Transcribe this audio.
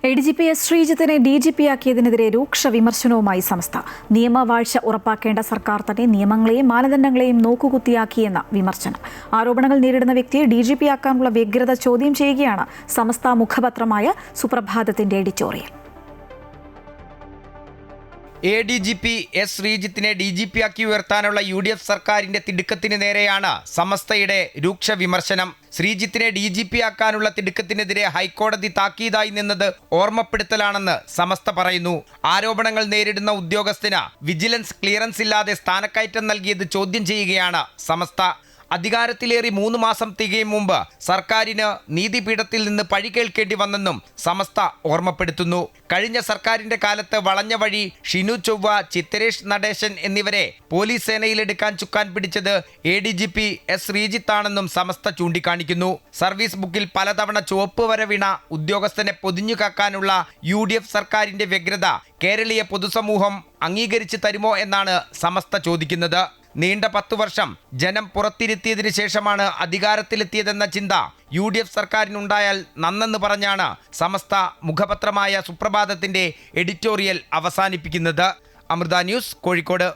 ADGP S. ശ്രീജിത്തിനെ DGP-ആക്കിയതിനെതിരെ രൂക്ഷ വിമർശനവുമായി സമസ്ത. നിയമവാഴ്ച ഉറപ്പാക്കേണ്ട സർക്കാർ തന്നെ നിയമങ്ങളെയും മാനദണ്ഡങ്ങളെയും നോക്കുകുത്തിയാക്കിയെന്ന വിമർശനം. ആരോപണങ്ങൾ നേരിടുന്ന വ്യക്തിയെ DGP-ആക്കാനുള്ള വ്യഗ്രത ചോദ്യം ചെയ്യുകയാണ് സമസ്ത മുഖപത്രമായ സുപ്രഭാതത്തിന്റെ എഡിറ്റോറിയൽ. ADGP S. ശ്രീജിത്തിനെ DGP-ആക്കി ഉയർത്താനുള്ള UDF സർക്കാരിന്റെ തിടുക്കത്തിന് നേരെയാണ് സമസ്തയുടെ രൂക്ഷ വിമർശനം. ശ്രീജിത്തിനെ DGP-ആക്കാനുള്ള തിടുക്കത്തിനെതിരെ ഹൈക്കോടതി താക്കീതായി നിന്നത് ഓർമ്മപ്പെടുത്തലാണെന്ന് സമസ്ത പറയുന്നു. ആരോപണങ്ങൾ നേരിടുന്ന ഉദ്യോഗസ്ഥന് വിജിലൻസ് ക്ലിയറൻസ് ഇല്ലാതെ സ്ഥാനക്കയറ്റം നൽകിയത് ചോദ്യം ചെയ്യുകയാണ് സമസ്ത. അധികാരത്തിലേറി 3 മാസം തികയും മുമ്പ് സർക്കാരിന് നീതിപീഠത്തിൽ നിന്ന് പഴി കേൾക്കേണ്ടി വന്നെന്നും സമസ്ത ഓർമ്മപ്പെടുത്തുന്നു. കഴിഞ്ഞ സർക്കാരിന്റെ കാലത്ത് വളഞ്ഞ വഴി ഷിനു ചൊവ്വ, ചിത്തരേഷ് നടേശൻ എന്നിവരെ പോലീസ് സേനയിലെടുക്കാൻ ചുക്കാൻ പിടിച്ചത് ADGP S. ശ്രീജിത്താണെന്നും സമസ്ത ചൂണ്ടിക്കാണിക്കുന്നു. സർവീസ് ബുക്കിൽ പലതവണ ചുവപ്പ് വര വീണ ഉദ്യോഗസ്ഥനെ പൊതിഞ്ഞു കാക്കാനുള്ള UDF സർക്കാരിന്റെ വ്യഗ്രത കേരളീയ പൊതുസമൂഹം അംഗീകരിച്ചു തരുമോ എന്നാണ് സമസ്ത ചോദിക്കുന്നത്. നീണ്ട 10 വർഷം ജനം പുറത്തിരുത്തിയതിനു ശേഷമാണ് അധികാരത്തിലെത്തിയതെന്ന ചിന്ത UDF സർക്കാരിനുണ്ടായാൽ നന്നെന്ന് പറഞ്ഞാണ് സമസ്ത മുഖപത്രമായ സുപ്രഭാതത്തിന്റെ എഡിറ്റോറിയൽ അവസാനിപ്പിക്കുന്നത്. അമൃത ന്യൂസ്, കോഴിക്കോട്.